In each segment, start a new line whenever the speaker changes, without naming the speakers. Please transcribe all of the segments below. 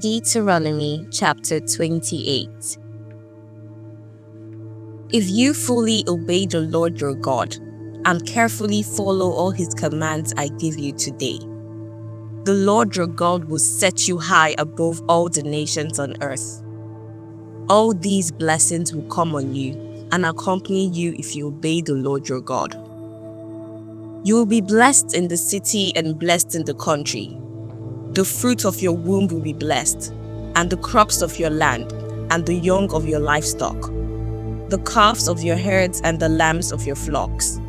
Deuteronomy chapter 28. If you fully obey the Lord your God and carefully follow all his commands I give you today, the Lord your God will set you high above all the nations on earth. All these blessings will come on you and accompany you if you obey the Lord your God. You will be blessed in the city and blessed in the country. The fruit of your womb will be blessed, and the crops of your land, and the young of your livestock, the calves of your herds and the lambs of your flocks.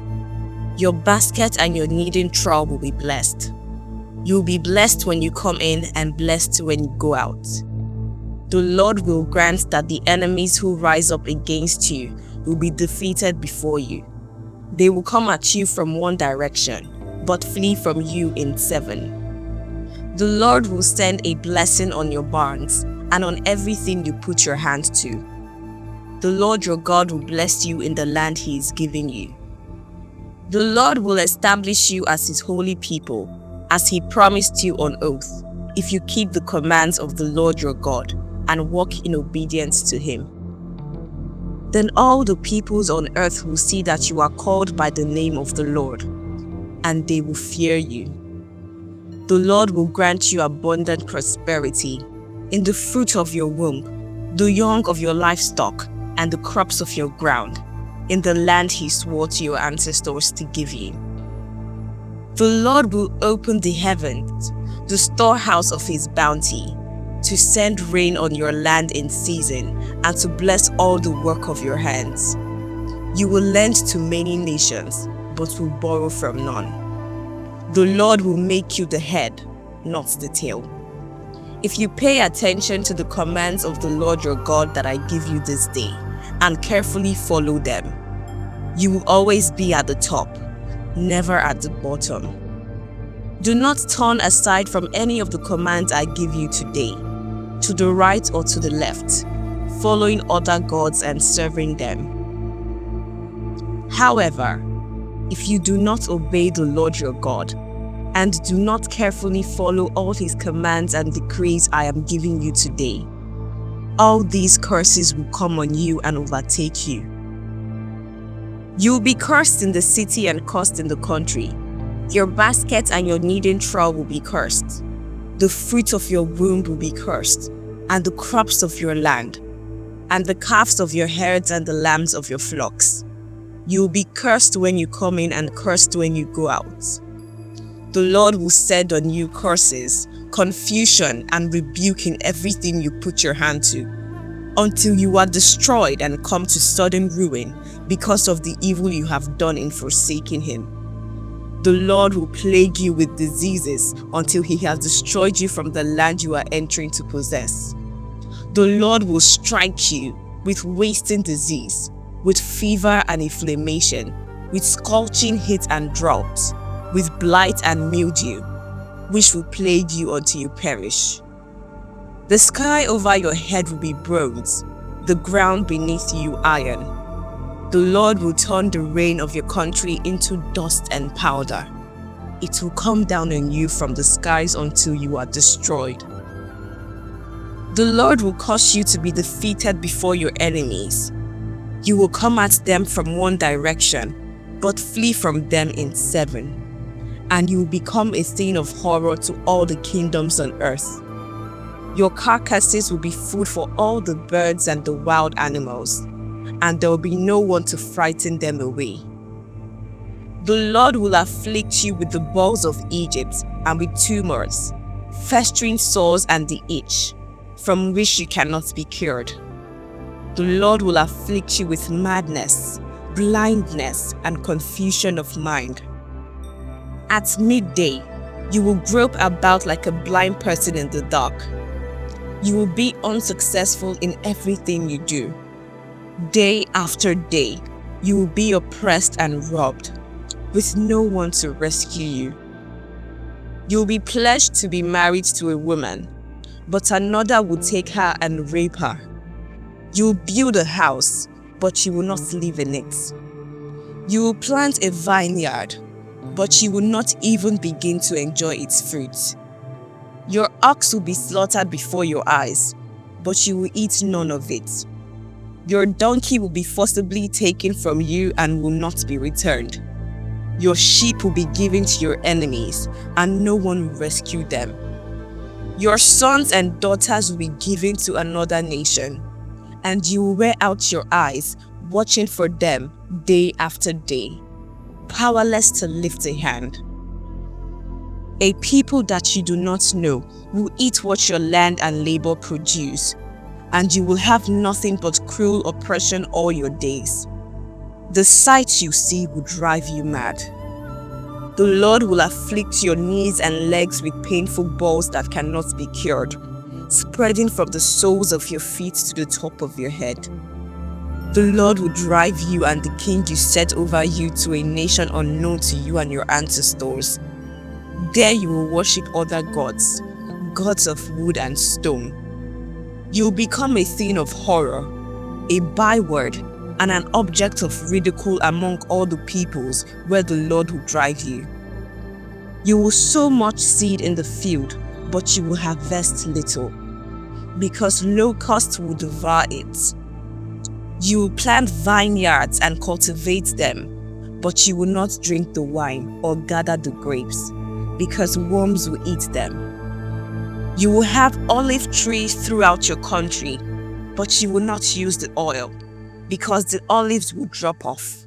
Your basket and your kneading trough will be blessed. You will be blessed when you come in and blessed when you go out. The Lord will grant that the enemies who rise up against you will be defeated before you. They will come at you from one direction, but flee from you in seven. The Lord will send a blessing on your barns and on everything you put your hand to. The Lord your God will bless you in the land he is giving you. The Lord will establish you as his holy people, as he promised you on oath, if you keep the commands of the Lord your God and walk in obedience to him. Then all the peoples on earth will see that you are called by the name of the Lord, and they will fear you. The Lord will grant you abundant prosperity in the fruit of your womb, the young of your livestock, and the crops of your ground, in the land he swore to your ancestors to give you. The Lord will open the heavens, the storehouse of his bounty, to send rain on your land in season, and to bless all the work of your hands. You will lend to many nations, but will borrow from none. The Lord will make you the head, not the tail. If you pay attention to the commands of the Lord your God that I give you this day, and carefully follow them, you will always be at the top, never at the bottom. Do not turn aside from any of the commands I give you today, to the right or to the left, following other gods and serving them. However, if you do not obey the Lord your God, and do not carefully follow all his commands and decrees I am giving you today, all these curses will come on you and overtake you. You will be cursed in the city and cursed in the country. Your basket and your kneading trough will be cursed. The fruit of your womb will be cursed, and the crops of your land, and the calves of your herds and the lambs of your flocks. You will be cursed when you come in and cursed when you go out. The Lord will send on you curses, confusion, and rebuke in everything you put your hand to, until you are destroyed and come to sudden ruin because of the evil you have done in forsaking him. The Lord will plague you with diseases until he has destroyed you from the land you are entering to possess. The Lord will strike you with wasting disease, with fever and inflammation, with scorching heat and drought, with blight and mildew, which will plague you until you perish. The sky over your head will be bronze, the ground beneath you iron. The Lord will turn the rain of your country into dust and powder. It will come down on you from the skies until you are destroyed. The Lord will cause you to be defeated before your enemies. You will come at them from one direction, but flee from them in seven. And you will become a thing of horror to all the kingdoms on earth. Your carcasses will be food for all the birds and the wild animals, and there will be no one to frighten them away. The Lord will afflict you with the boils of Egypt and with tumors, festering sores and the itch, from which you cannot be cured. The Lord will afflict you with madness, blindness, and confusion of mind. At midday, you will grope about like a blind person in the dark. You will be unsuccessful in everything you do. Day after day, you will be oppressed and robbed, with no one to rescue you. You will be pledged to be married to a woman, but another will take her and rape her. You will build a house, but you will not live in it. You will plant a vineyard, but you will not even begin to enjoy its fruit. Your ox will be slaughtered before your eyes, but you will eat none of it. Your donkey will be forcibly taken from you and will not be returned. Your sheep will be given to your enemies, and no one will rescue them. Your sons and daughters will be given to another nation, and you will wear out your eyes, watching for them day after day, powerless to lift a hand. A people that you do not know will eat what your land and labor produce, and you will have nothing but cruel oppression all your days. The sight you see will drive you mad. The Lord will afflict your knees and legs with painful balls that cannot be cured, spreading from the soles of your feet to the top of your head. The Lord will drive you and the king you set over you to a nation unknown to you and your ancestors. There you will worship other gods, gods of wood and stone. You will become a thing of horror, a byword, and an object of ridicule among all the peoples where the Lord will drive you. You will sow much seed in the field, but you will harvest little, because locusts will devour it. You will plant vineyards and cultivate them, but you will not drink the wine or gather the grapes, because worms will eat them. You will have olive trees throughout your country, but you will not use the oil, because the olives will drop off.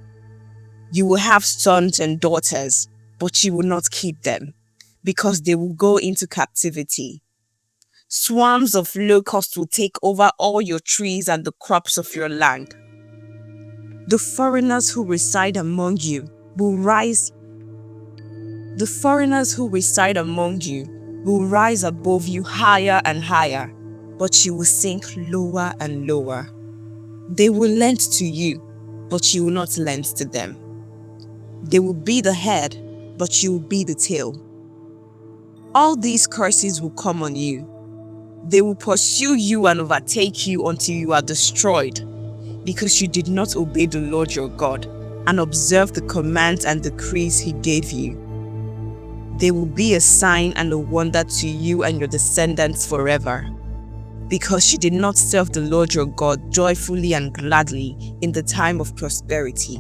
You will have sons and daughters, but you will not keep them, because they will go into captivity. Swarms of locusts will take over all your trees and the crops of your land. The foreigners who reside among you will rise above you higher and higher, but you will sink lower and lower. They will lend to you, but you will not lend to them. They will be the head, but you will be the tail. All these curses will come on you. They will pursue you and overtake you until you are destroyed, because you did not obey the Lord your God and observe the commands and decrees he gave you. They will be a sign and a wonder to you and your descendants forever, because you did not serve the Lord your God joyfully and gladly in the time of prosperity.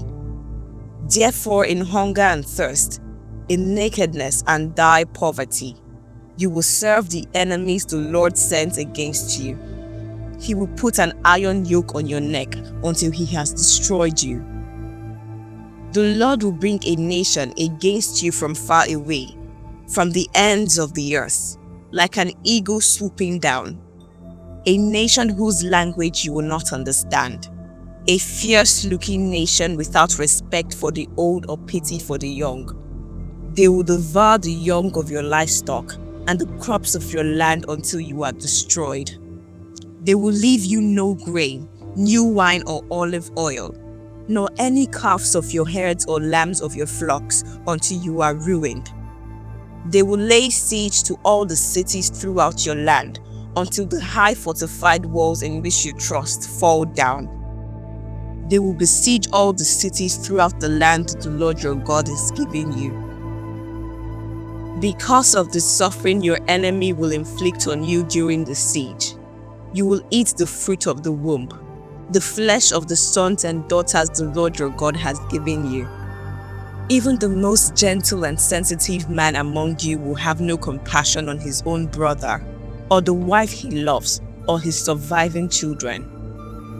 Therefore, in hunger and thirst, in nakedness and dire poverty, you will serve the enemies the Lord sends against you. He will put an iron yoke on your neck until he has destroyed you. The Lord will bring a nation against you from far away, from the ends of the earth, like an eagle swooping down. A nation whose language you will not understand. A fierce-looking nation without respect for the old or pity for the young. They will devour the young of your livestock and the crops of your land until you are destroyed. They will leave you no grain, new wine or olive oil, nor any calves of your herds or lambs of your flocks until you are ruined. They will lay siege to all the cities throughout your land until the high fortified walls in which you trust fall down. They will besiege all the cities throughout the land the Lord your God is giving you. Because of the suffering your enemy will inflict on you during the siege, you will eat the fruit of the womb, the flesh of the sons and daughters the Lord your God has given you. Even the most gentle and sensitive man among you will have no compassion on his own brother, or the wife he loves, or his surviving children.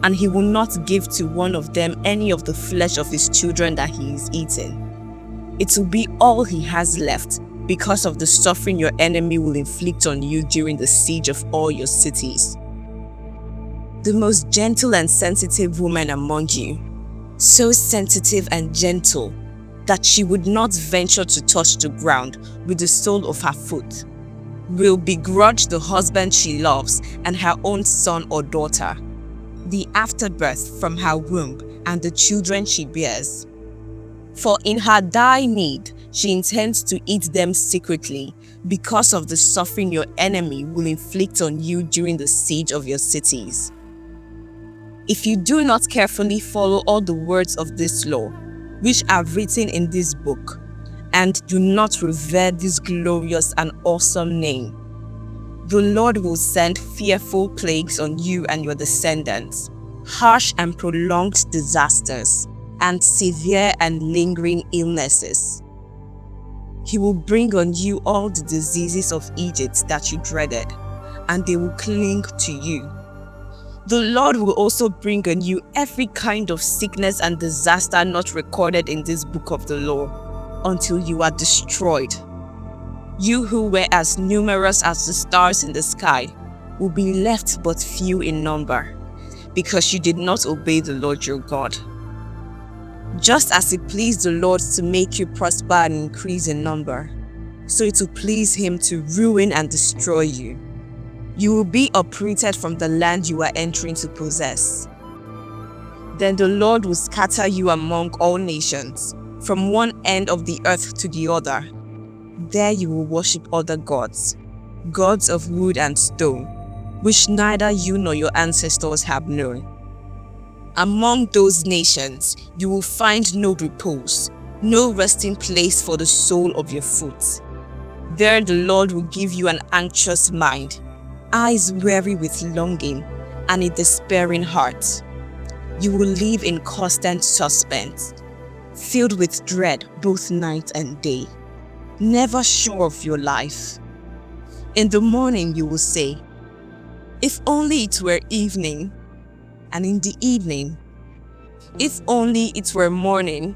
And he will not give to one of them any of the flesh of his children that he is eating. It will be all he has left, because of the suffering your enemy will inflict on you during the siege of all your cities. The most gentle and sensitive woman among you, so sensitive and gentle that she would not venture to touch the ground with the sole of her foot, will begrudge the husband she loves and her own son or daughter, the afterbirth from her womb and the children she bears. For in her dire need, she intends to eat them secretly because of the suffering your enemy will inflict on you during the siege of your cities. If you do not carefully follow all the words of this law, which are written in this book, and do not revere this glorious and awesome name, The Lord will send fearful plagues on you and your descendants, harsh and prolonged disasters, and severe and lingering illnesses. He will bring on you all the diseases of Egypt that you dreaded, and they will cling to you. The Lord will also bring on you every kind of sickness and disaster not recorded in this book of the law, until you are destroyed. You who were as numerous as the stars in the sky will be left but few in number, because you did not obey the Lord your God. Just as it pleased the Lord to make you prosper and increase in number, so it will please him to ruin and destroy you. You will be uprooted from the land you are entering to possess. Then the Lord will scatter you among all nations, from one end of the earth to the other. There you will worship other gods, gods of wood and stone, which neither you nor your ancestors have known. Among those nations, you will find no repose, no resting place for the sole of your foot. There the Lord will give you an anxious mind, eyes weary with longing, and a despairing heart. You will live in constant suspense, filled with dread both night and day, never sure of your life. In the morning you will say, "If only it were evening," and in the evening, "If only it were morning,"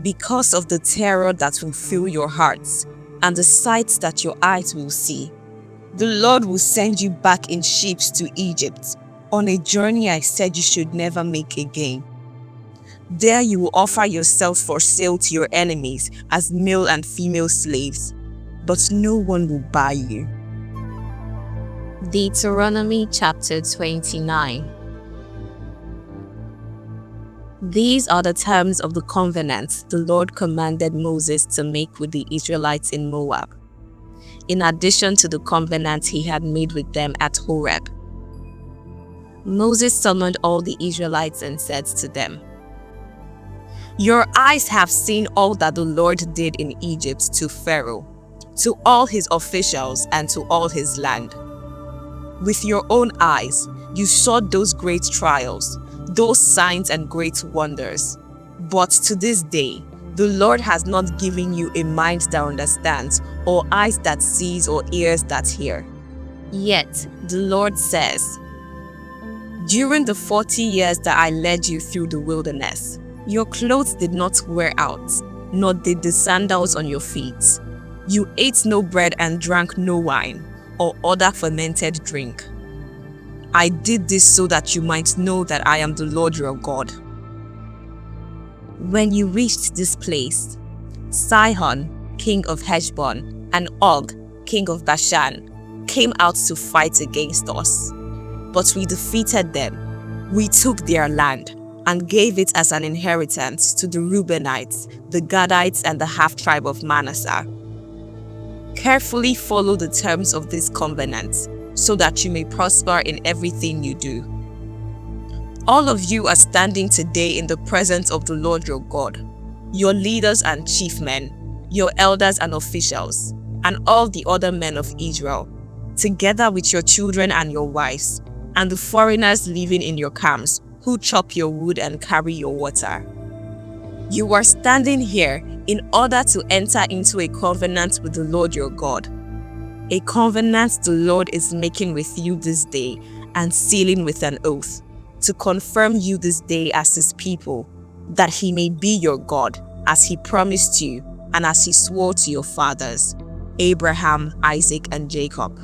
because of the terror that will fill your hearts and the sights that your eyes will see. The Lord will send you back in ships to Egypt, on a journey I said you should never make again. There you will offer yourself for sale to your enemies as male and female slaves, but no one will buy you.
Deuteronomy chapter 29. These are the terms of the covenant the Lord commanded Moses to make with the Israelites in Moab, in addition to the covenant he had made with them at Horeb. Moses summoned all the Israelites and said to them, "Your eyes have seen all that the Lord did in Egypt to Pharaoh, to all his officials, and to all his land. With your own eyes, you saw those great trials, those signs and great wonders. But to this day, the Lord has not given you a mind that understands, or eyes that sees, or ears that hear. Yet the Lord says, during the 40 years that I led you through the wilderness, your clothes did not wear out, nor did the sandals on your feet. You ate no bread and drank no wine, or other fermented drink. I did this so that you might know that I am the Lord your God." When you reached this place, Sihon, king of Heshbon, and Og, king of Bashan, came out to fight against us. But we defeated them. We took their land and gave it as an inheritance to the Reubenites, the Gadites, and the half-tribe of Manasseh. Carefully follow the terms of this covenant, so that you may prosper in everything you do. All of you are standing today in the presence of the Lord your God, your leaders and chief men, your elders and officials, and all the other men of Israel, together with your children and your wives, and the foreigners living in your camps, who chop your wood and carry your water. You are standing here in order to enter into a covenant with the Lord your God, a covenant the Lord is making with you this day and sealing with an oath, to confirm you this day as his people, that he may be your God, as he promised you and as he swore to your fathers, Abraham, Isaac, and Jacob.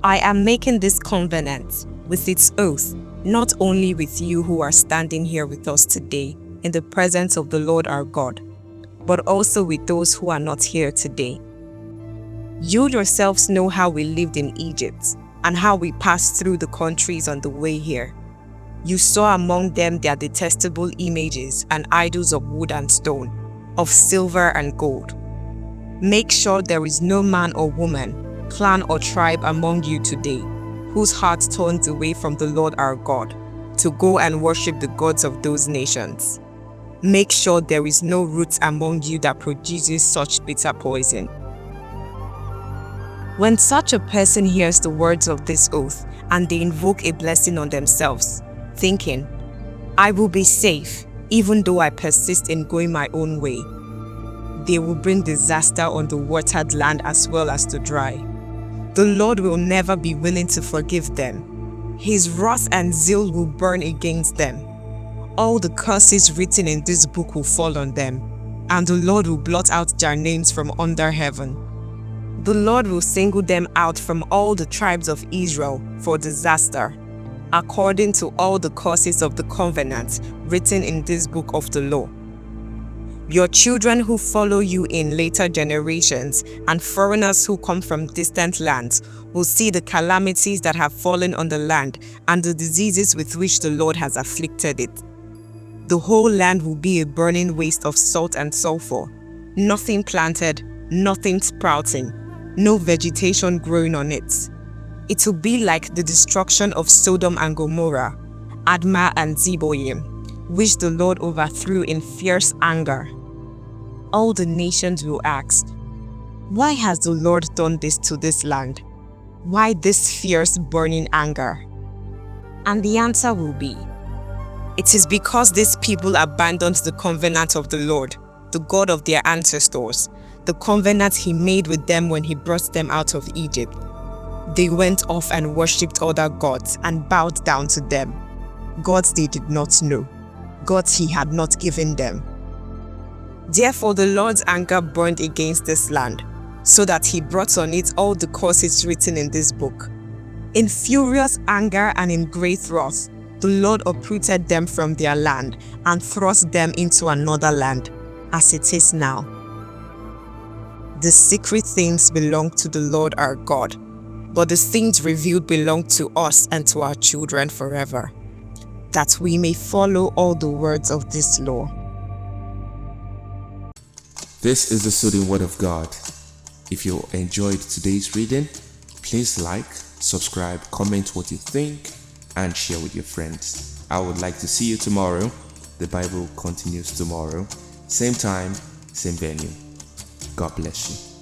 I am making this covenant with its oath, not only with you who are standing here with us today in the presence of the Lord our God, but also with those who are not here today. You yourselves know how we lived in Egypt and how we passed through the countries on the way here. You saw among them their detestable images and idols of wood and stone, of silver and gold. Make sure there is no man or woman, clan or tribe among you today whose heart turns away from the Lord our God to go and worship the gods of those nations. Make sure there is no root among you that produces such bitter poison. When such a person hears the words of this oath and they invoke a blessing on themselves, thinking, I will be safe even though I persist in going my own way, they will bring disaster on the watered land as well as the dry. The Lord will never be willing to forgive them. His wrath and zeal will burn against them. All the curses written in this book will fall on them, and the Lord will blot out their names from under heaven. The Lord will single them out from all the tribes of Israel for disaster, according to all the curses of the covenant written in this book of the law. Your children who follow you in later generations and foreigners who come from distant lands will see the calamities that have fallen on the land and the diseases with which the Lord has afflicted it. The whole land will be a burning waste of salt and sulfur, nothing planted, nothing sprouting, no vegetation growing on it. It will be like the destruction of Sodom and Gomorrah, Admah and Zeboim, which the Lord overthrew in fierce anger. All the nations will ask, why has the Lord done this to this land? Why this fierce burning anger? And the answer will be, it is because these people abandoned the covenant of the Lord, the God of their ancestors, the covenant He made with them when He brought them out of Egypt. They went off and worshipped other gods and bowed down to them, gods they did not know, gods He had not given them. Therefore the Lord's anger burned against this land, so that He brought on it all the curses written in this book. In furious anger and in great wrath, the Lord uprooted them from their land and thrust them into another land, as it is now. The secret things belong to the Lord our God, but the things revealed belong to us and to our children forever, that we may follow all the words of this law.
This is the soothing word of God. If you enjoyed today's reading, please like, subscribe, comment what you think, and share with your friends. I would like to see you tomorrow. The Bible continues tomorrow. Same time, same venue. God bless you.